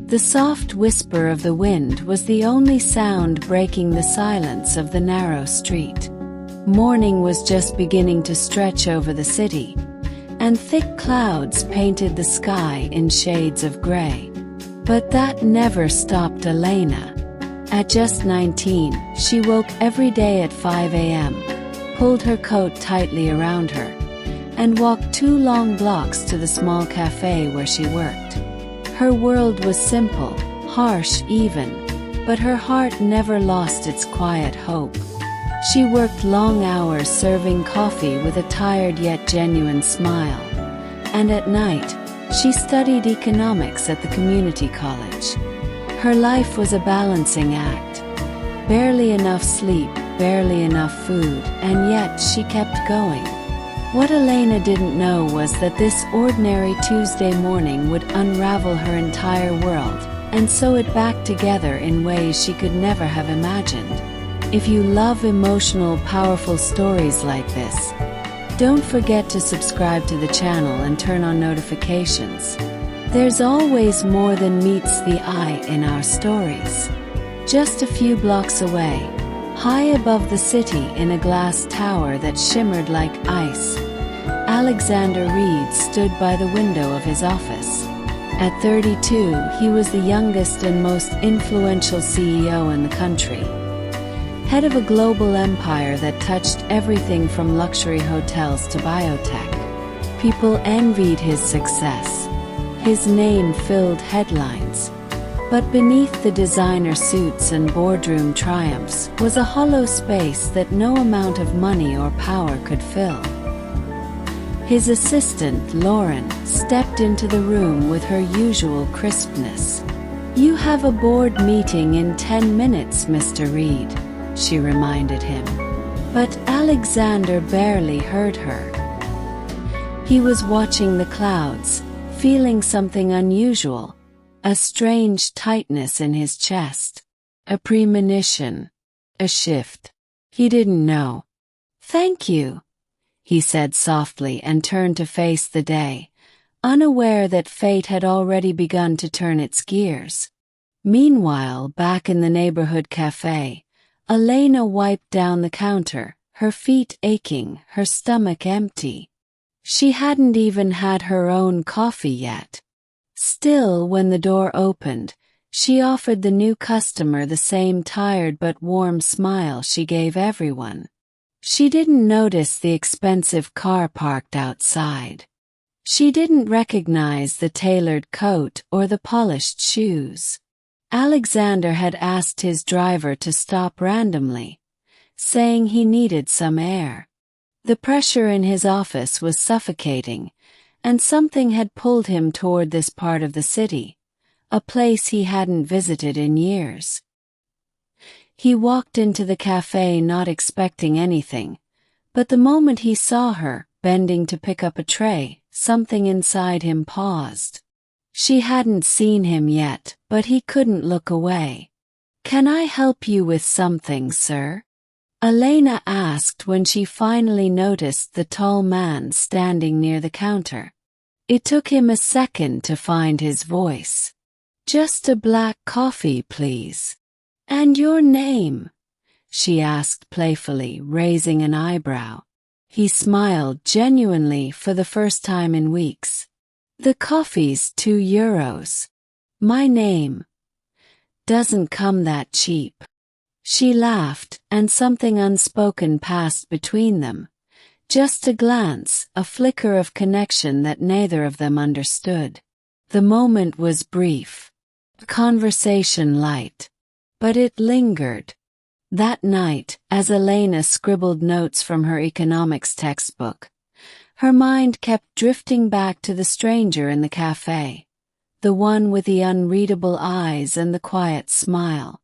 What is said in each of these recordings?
The soft whisper of the wind was the only sound breaking the silence of the narrow street. Morning was just beginning to stretch over the city, and thick clouds painted the sky in shades of gray. But that never stopped Elena. At just 19, she woke every day at 5 a.m., pulled her coat tightly around her, and walked 2 long blocks to the small café where she worked. Her world was simple, harsh even, but her heart never lost its quiet hope. She worked long hours serving coffee with a tired yet genuine smile, and at night, she studied economics at the community college. Her life was a balancing act. Barely enough sleep, barely enough food, and yet she kept going. What Elena didn't know was that this ordinary Tuesday morning would unravel her entire world, and sew it back together in ways she could never have imagined. If you love emotional, powerful stories like this, don't forget to subscribe to the channel and turn on notifications. There's always more than meets the eye in our stories. Just a few blocks away, high above the city in a glass tower that shimmered like ice, Alexander Reed stood by the window of his office. At 32, he was the youngest and most influential CEO in the country. Head of a global empire that touched everything from luxury hotels to biotech. People envied his success. His name filled headlines. But beneath the designer suits and boardroom triumphs was a hollow space that no amount of money or power could fill. His assistant, Lauren, stepped into the room with her usual crispness. "You have a board meeting in 10 minutes, Mr. Reed," she reminded him. But Alexander barely heard her. He was watching the clouds, feeling something unusual. A strange tightness in his chest. A premonition. A shift. He didn't know. "Thank you," he said softly and turned to face the day, unaware that fate had already begun to turn its gears. Meanwhile, back in the neighborhood cafe, Elena wiped down the counter, her feet aching, her stomach empty. She hadn't even had her own coffee yet. Still, when the door opened, she offered the new customer the same tired but warm smile she gave everyone. She didn't notice the expensive car parked outside. She didn't recognize the tailored coat or the polished shoes. Alexander had asked his driver to stop randomly, saying he needed some air. The pressure in his office was suffocating, and something had pulled him toward this part of the city, a place he hadn't visited in years. He walked into the cafe not expecting anything, but the moment he saw her, bending to pick up a tray, something inside him paused. She hadn't seen him yet, but he couldn't look away. "Can I help you with something, sir?" Elena asked when she finally noticed the tall man standing near the counter. It took him a second to find his voice. "Just a black coffee, please." "And your name?" she asked playfully, raising an eyebrow. He smiled genuinely for the first time in weeks. "The coffee's €2. My name doesn't come that cheap." She laughed, and something unspoken passed between them. Just a glance, a flicker of connection that neither of them understood. The moment was brief. Conversation light. But it lingered. That night, as Elena scribbled notes from her economics textbook, her mind kept drifting back to the stranger in the cafe, the one with the unreadable eyes and the quiet smile.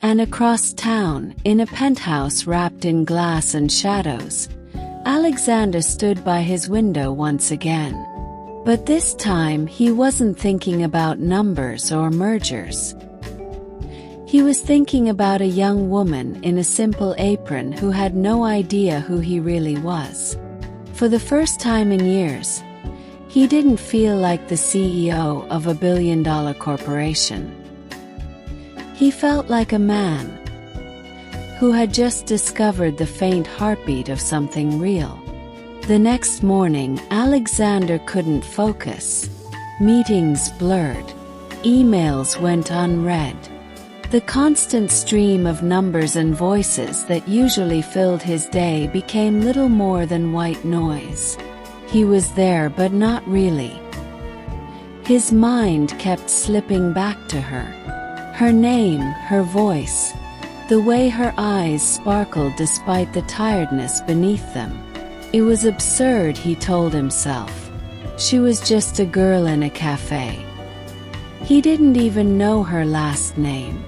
And across town, in a penthouse wrapped in glass and shadows, Alexander stood by his window once again. But this time he wasn't thinking about numbers or mergers. He was thinking about a young woman in a simple apron who had no idea who he really was. For the first time in years, He didn't feel like the CEO of a billion-dollar corporation. He felt like a man who had just discovered the faint heartbeat of something real. The next morning, Alexander couldn't focus. Meetings blurred. Emails went unread. The constant stream of numbers and voices that usually filled his day became little more than white noise. He was there, but not really. His mind kept slipping back to her. Her name, her voice, the way her eyes sparkled despite the tiredness beneath them. It was absurd, he told himself. She was just a girl in a cafe. He didn't even know her last name.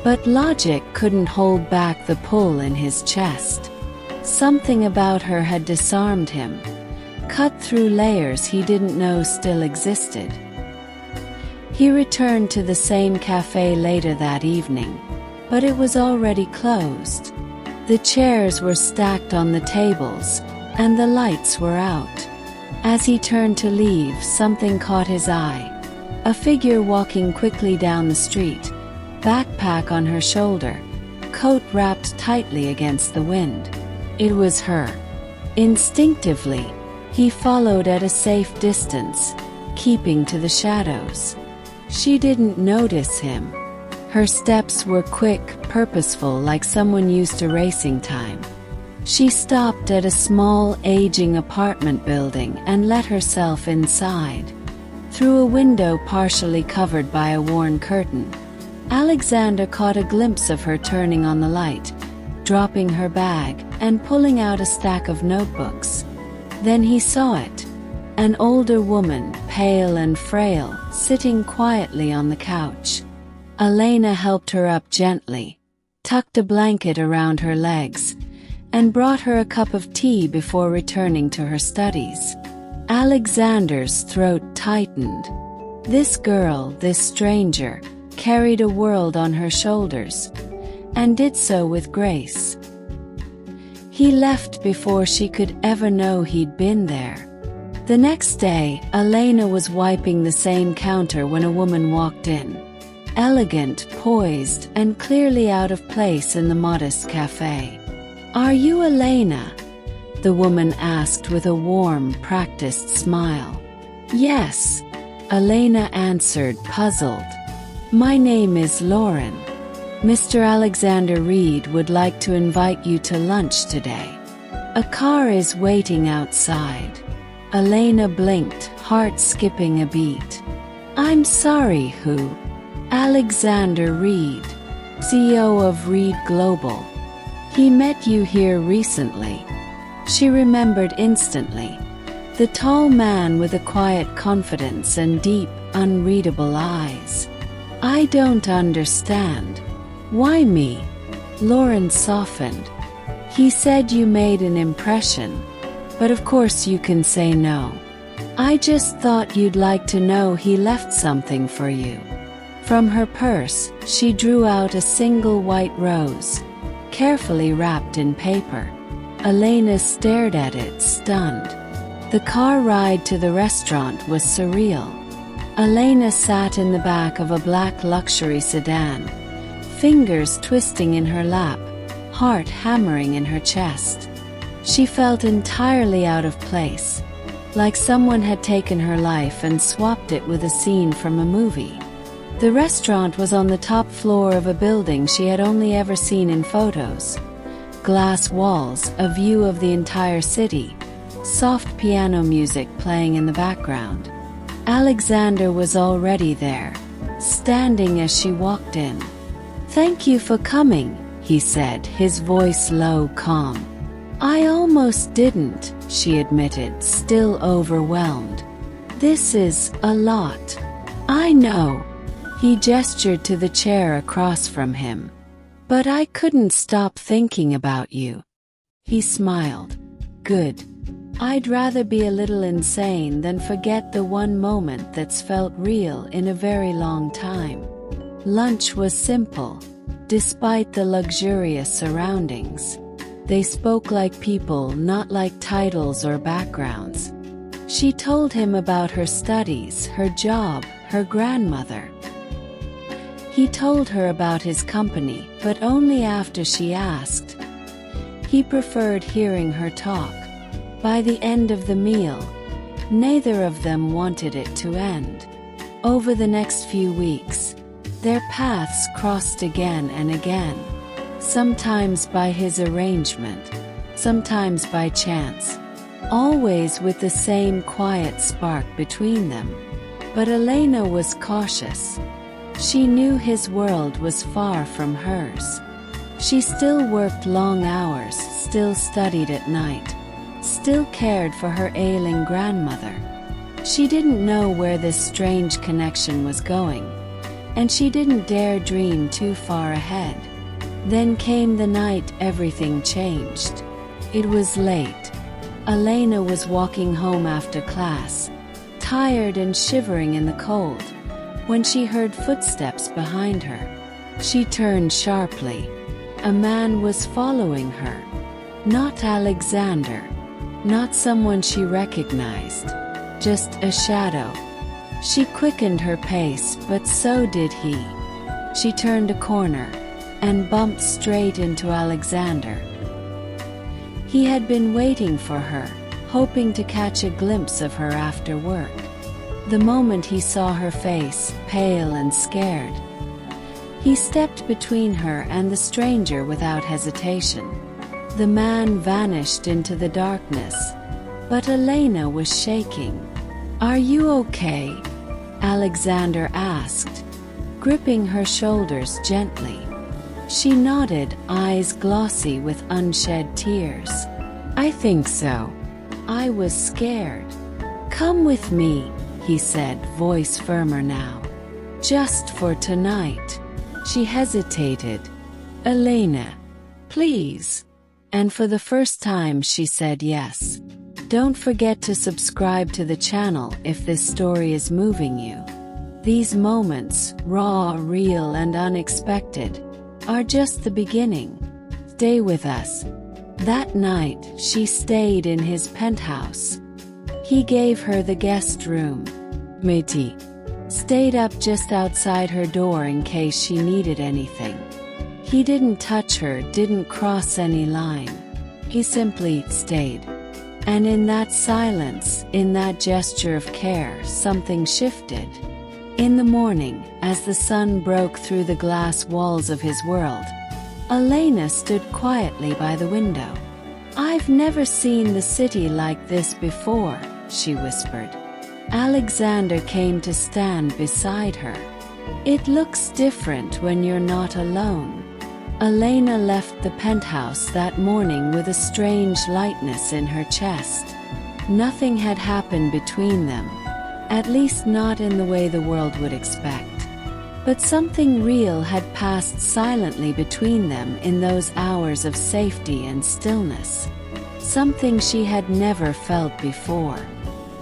But logic couldn't hold back the pull in his chest. Something about her had disarmed him, cut through layers he didn't know still existed. He returned to the same cafe later that evening, but it was already closed. The chairs were stacked on the tables, and the lights were out. As he turned to leave, something caught his eye. A figure walking quickly down the street, backpack on her shoulder, coat wrapped tightly against the wind. It was her. Instinctively, he followed at a safe distance, keeping to the shadows. She didn't notice him. Her steps were quick, purposeful, like someone used to racing time. She stopped at a small, aging apartment building and let herself inside. Through a window partially covered by a worn curtain, Alexander caught a glimpse of her turning on the light, dropping her bag, and pulling out a stack of notebooks. Then he saw it. An older woman, pale and frail, sitting quietly on the couch. Elena helped her up gently, tucked a blanket around her legs, and brought her a cup of tea before returning to her studies. Alexander's throat tightened. This girl, this stranger, carried a world on her shoulders, and did so with grace. He left before she could ever know he'd been there. The next day, Elena was wiping the same counter when a woman walked in. Elegant, poised, and clearly out of place in the modest cafe. "Are you Elena?" the woman asked with a warm, practiced smile. "Yes," Elena answered, puzzled. "My name is Lauren. Mr. Alexander Reed would like to invite you to lunch today. A car is waiting outside." Elena blinked, heart skipping a beat. "I'm sorry, who?" "Alexander Reed, CEO of Reed Global. He met you here recently." She remembered instantly. The tall man with a quiet confidence and deep, unreadable eyes. "I don't understand. Why me?" Lauren softened. "He said you made an impression. But of course you can say no. I just thought you'd like to know he left something for you." From her purse, she drew out a single white rose, carefully wrapped in paper. Elena stared at it, stunned. The car ride to the restaurant was surreal. Elena sat in the back of a black luxury sedan, fingers twisting in her lap, heart hammering in her chest. She felt entirely out of place, like someone had taken her life and swapped it with a scene from a movie. The restaurant was on the top floor of a building she had only ever seen in photos. Glass walls, a view of the entire city, soft piano music playing in the background. Alexander was already there, standing as she walked in. "Thank you for coming," he said, his voice low, calm. "I almost didn't," she admitted, still overwhelmed. "This is a lot." "I know." He gestured to the chair across from him. "But I couldn't stop thinking about you." He smiled. "Good. I'd rather be a little insane than forget the one moment that's felt real in a very long time." Lunch was simple, despite the luxurious surroundings. They spoke like people, not like titles or backgrounds. She told him about her studies, her job, her grandmother. He told her about his company, but only after she asked. He preferred hearing her talk. By the end of the meal, neither of them wanted it to end. Over the next few weeks, their paths crossed again and again, sometimes by his arrangement, sometimes by chance, always with the same quiet spark between them. But Elena was cautious. She knew his world was far from hers. She still worked long hours, still studied at night, still cared for her ailing grandmother. She didn't know where this strange connection was going, and she didn't dare dream too far ahead. Then came the night everything changed. It was late. Elena was walking home after class, tired and shivering in the cold, when she heard footsteps behind her. She turned sharply. A man was following her. Not Alexander, not someone she recognized, just a shadow. She quickened her pace, but so did he. She turned a corner and bumped straight into Alexander. He had been waiting for her, hoping to catch a glimpse of her after work. The moment he saw her face, pale and scared, he stepped between her and the stranger without hesitation. The man vanished into the darkness, but Elena was shaking. "Are you okay?" Alexander asked, gripping her shoulders gently. She nodded, eyes glossy with unshed tears. "I think so. I was scared." "Come with me," he said, voice firmer now. "Just for tonight." She hesitated. "Elena, please." And for the first time she said yes. Don't forget to subscribe to the channel if this story is moving you. These moments, raw, real and unexpected, are just the beginning. Stay with us. That night, she stayed in his penthouse. He gave her the guest room. Métis stayed up just outside her door in case she needed anything. He didn't touch her, didn't cross any line. He simply stayed. And in that silence, in that gesture of care, something shifted. In the morning, as the sun broke through the glass walls of his world, Elena stood quietly by the window. "I've never seen the city like this before," she whispered. Alexander came to stand beside her. "It looks different when you're not alone." Elena left the penthouse that morning with a strange lightness in her chest. Nothing had happened between them, at least not in the way the world would expect. But something real had passed silently between them in those hours of safety and stillness. Something she had never felt before.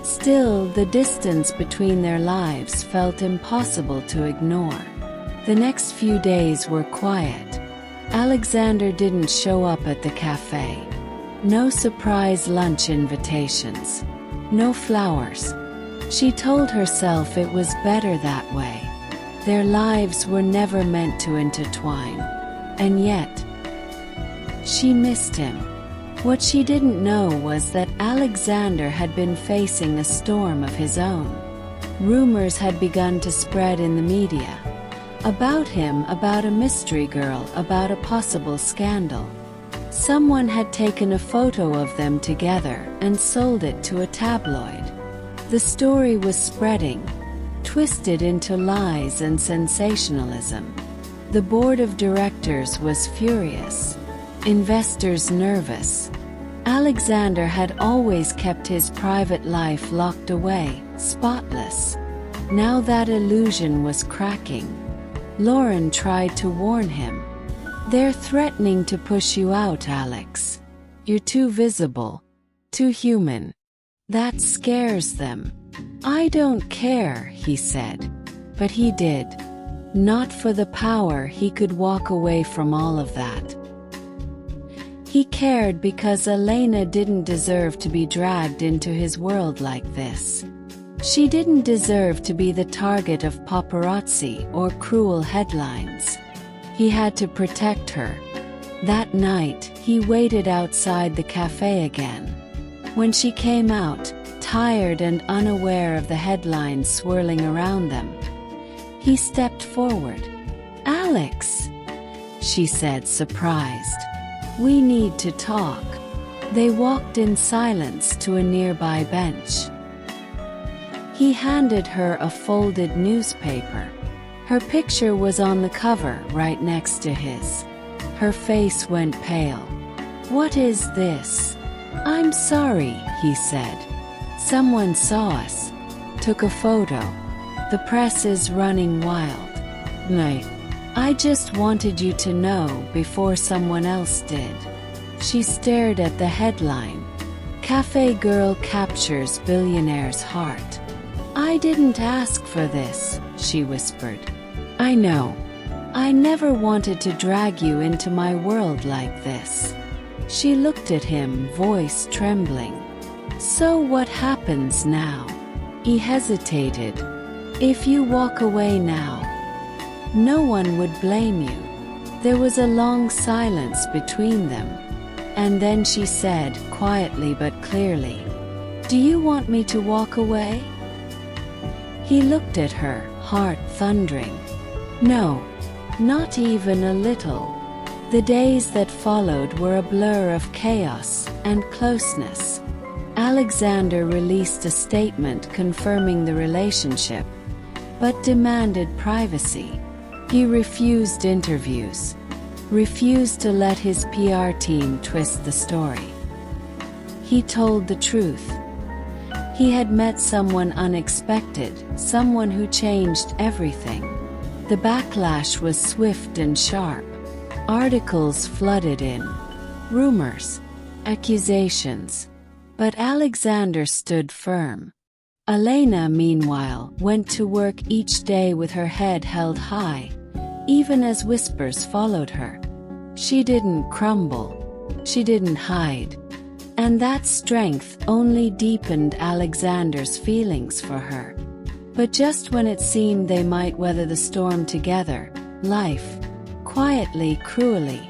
Still, the distance between their lives felt impossible to ignore. The next few days were quiet. Alexander didn't show up at the café. No surprise lunch invitations. No flowers. She told herself it was better that way. Their lives were never meant to intertwine. And yet, she missed him. What she didn't know was that Alexander had been facing a storm of his own. Rumors had begun to spread in the media. About him, about a mystery girl, about a possible scandal. Someone had taken a photo of them together and sold it to a tabloid. The story was spreading, twisted into lies and sensationalism. The board of directors was furious. Investors nervous. Alexander had always kept his private life locked away, spotless. Now that illusion was cracking. Lauren tried to warn him. "They're threatening to push you out, Alex. You're too visible. Too human. That scares them." "I don't care," he said. But he did. Not for the power, he could walk away from all of that. He cared because Elena didn't deserve to be dragged into his world like this. She didn't deserve to be the target of paparazzi or cruel headlines. He had to protect her. That night, he waited outside the cafe again. When she came out, tired and unaware of the headlines swirling around them, he stepped forward. "Alex," she said, surprised. "We need to talk." They walked in silence to a nearby bench. He handed her a folded newspaper. Her picture was on the cover right next to his. Her face went pale. "What is this?" "I'm sorry," he said. "Someone saw us. Took a photo. The press is running wild. No. I just wanted you to know before someone else did." She stared at the headline. "Cafe girl captures billionaire's heart." "I didn't ask for this," she whispered. "I know. I never wanted to drag you into my world like this." She looked at him, voice trembling. "So what happens now?" He hesitated. "If you walk away now, no one would blame you." There was a long silence between them. And then she said, quietly but clearly, "Do you want me to walk away?" He looked at her, heart thundering. No, not even a little. The days that followed were a blur of chaos and closeness. Alexander released a statement confirming the relationship, but demanded privacy. He refused interviews, refused to let his PR team twist the story. He told the truth. He had met someone unexpected, someone who changed everything. The backlash was swift and sharp. Articles flooded in. Rumors. Accusations. But Alexander stood firm. Elena, meanwhile, went to work each day with her head held high, even as whispers followed her. She didn't crumble. She didn't hide. And that strength only deepened Alexander's feelings for her. But just when it seemed they might weather the storm together, life, quietly, cruelly,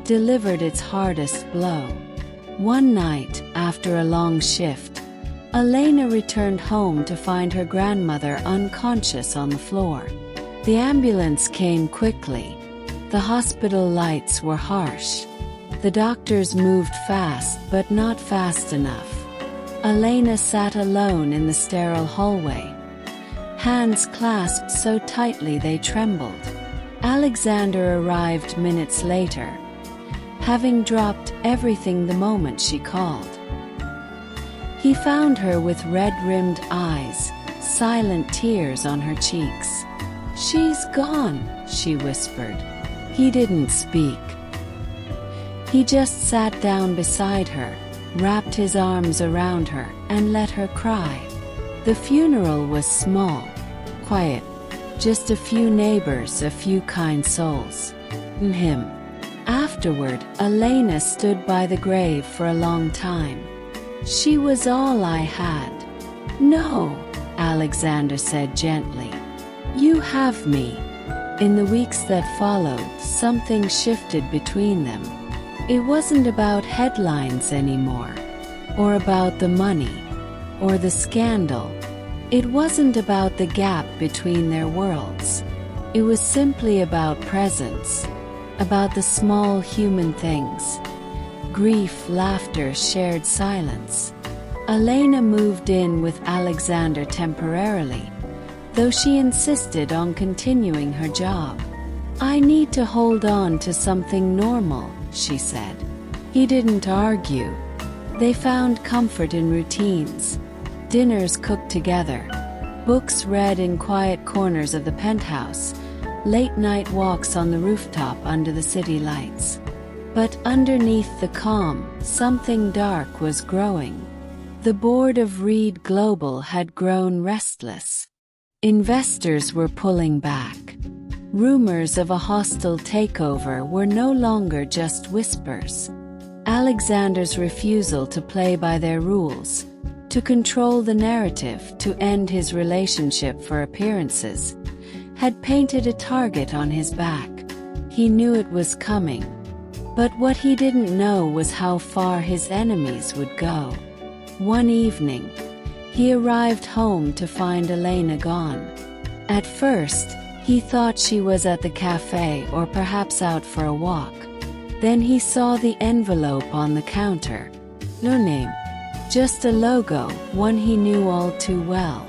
delivered its hardest blow. One night, after a long shift, Elena returned home to find her grandmother unconscious on the floor. The ambulance came quickly. The hospital lights were harsh. The doctors moved fast, but not fast enough. Elena sat alone in the sterile hallway, hands clasped so tightly they trembled. Alexander arrived minutes later, having dropped everything the moment she called. He found her with red-rimmed eyes, silent tears on her cheeks. "She's gone," she whispered. He didn't speak. He just sat down beside her, wrapped his arms around her, and let her cry. The funeral was small, quiet, just a few neighbors, a few kind souls. And him. Afterward, Elena stood by the grave for a long time. "She was all I had." "No," Alexander said gently. "You have me." In the weeks that followed, something shifted between them. It wasn't about headlines anymore, or about the money, or the scandal. It wasn't about the gap between their worlds. It was simply about presence, about the small human things. Grief, laughter, shared silence. Elena moved in with Alexander temporarily, though she insisted on continuing her job. "I need to hold on to something normal," she said. He didn't argue. They found comfort in routines. Dinners cooked together, books read in quiet corners of the penthouse, late-night walks on the rooftop under the city lights. But underneath the calm, something dark was growing. The board of Reed Global had grown restless. Investors were pulling back. Rumors of a hostile takeover were no longer just whispers. Alexander's refusal to play by their rules, to control the narrative, to end his relationship for appearances, had painted a target on his back. He knew it was coming. But what he didn't know was how far his enemies would go. One evening, he arrived home to find Elena gone. At first, he thought she was at the cafe or perhaps out for a walk. Then he saw the envelope on the counter. No name. Just a logo, one he knew all too well.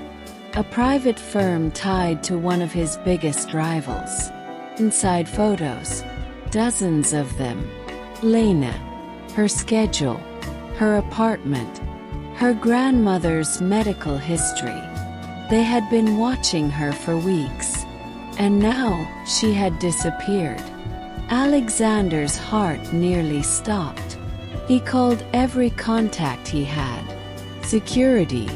A private firm tied to one of his biggest rivals. Inside photos. Dozens of them. Lena. Her schedule. Her apartment. Her grandmother's medical history. They had been watching her for weeks. And now, she had disappeared. Alexander's heart nearly stopped. He called every contact he had. Security,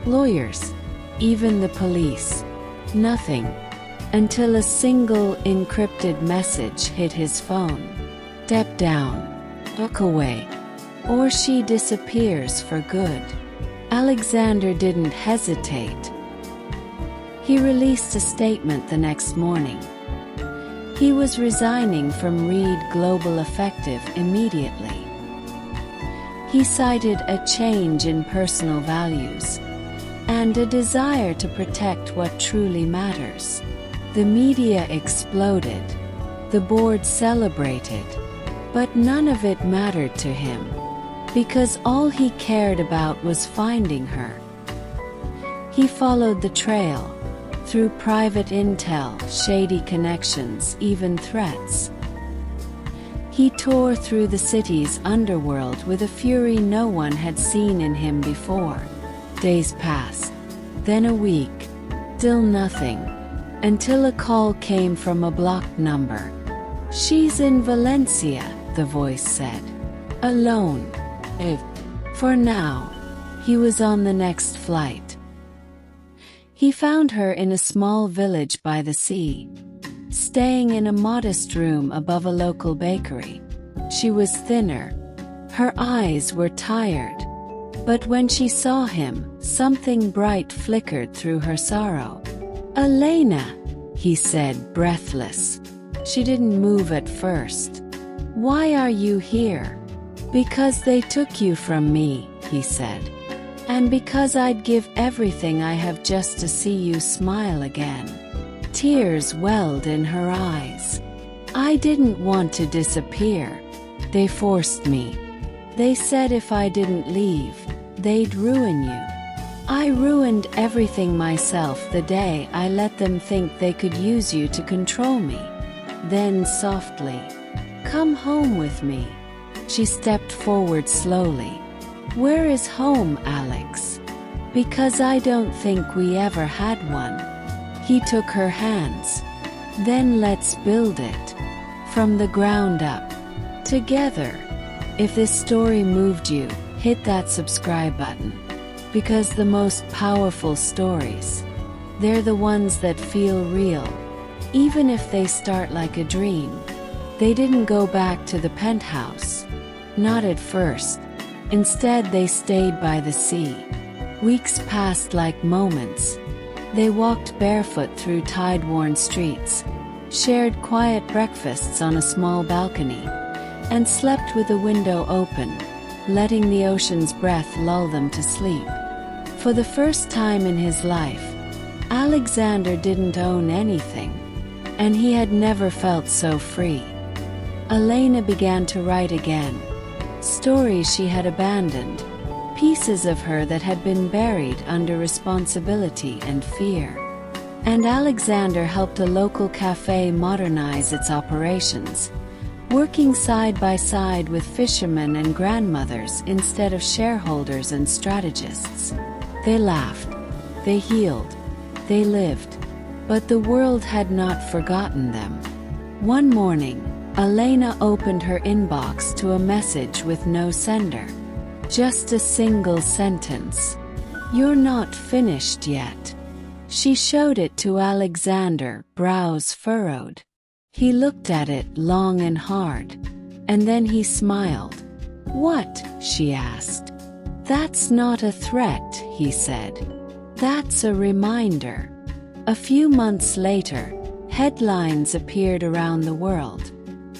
lawyers, even the police. Nothing. Until a single encrypted message hit his phone. Step down. Look away. Or she disappears for good. Alexander didn't hesitate. He released a statement the next morning. He was resigning from Reed Global effective immediately. He cited a change in personal values and a desire to protect what truly matters. The media exploded. The board celebrated. But none of it mattered to him, because all he cared about was finding her. He followed the trail. Through private intel, shady connections, even threats. He tore through the city's underworld with a fury no one had seen in him before. Days passed, then a week, still nothing, until a call came from a blocked number. "She's in Valencia," the voice said. "Alone. For now." He was on the next flight. He found her in a small village by the sea, staying in a modest room above a local bakery. She was thinner. Her eyes were tired. But when she saw him, something bright flickered through her sorrow. "Elena," he said, breathless. She didn't move at first. "Why are you here?" "Because they took you from me," he said. "And because I'd give everything I have just to see you smile again." Tears welled in her eyes. "I didn't want to disappear. They forced me. They said if I didn't leave, they'd ruin you. I ruined everything myself the day I let them think they could use you to control me." Then softly, "Come home with me." She stepped forward slowly. "Where is home, Alex?" "Because I don't think we ever had one." He took her hands. "Then let's build it. From the ground up. Together." If this story moved you, hit that subscribe button. Because the most powerful stories, they're the ones that feel real. Even if they start like a dream. They didn't go back to the penthouse. Not at first. Instead, they stayed by the sea. Weeks passed like moments. They walked barefoot through tide-worn streets, shared quiet breakfasts on a small balcony, and slept with the window open, letting the ocean's breath lull them to sleep. For the first time in his life, Alexander didn't own anything, and he had never felt so free. Elena began to write again. Stories she had abandoned, pieces of her that had been buried under responsibility and fear. And Alexander helped a local cafe modernize its operations, working side by side with fishermen and grandmothers instead of shareholders and strategists. They laughed, they healed, they lived, but the world had not forgotten them. One morning, Elena opened her inbox to a message with no sender. Just a single sentence. "You're not finished yet." She showed it to Alexander, brows furrowed. He looked at it long and hard. And then he smiled. "What?" she asked. "That's not a threat," he said. "That's a reminder." A few months later, headlines appeared around the world.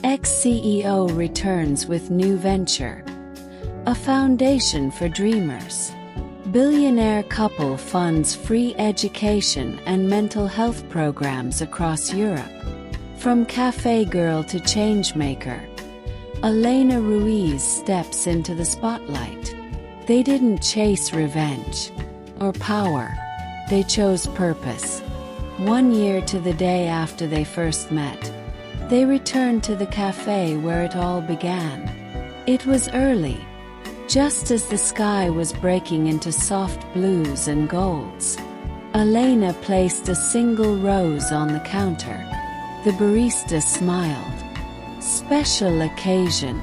Ex-CEO returns with new venture. A foundation for dreamers. Billionaire couple funds free education and mental health programs across Europe. From café girl to changemaker, Elena Ruiz steps into the spotlight. They didn't chase revenge or power. They chose purpose. 1 year to the day after they first met, they returned to the café where it all began. It was early, just as the sky was breaking into soft blues and golds. Elena placed a single rose on the counter. The barista smiled. "Special occasion,"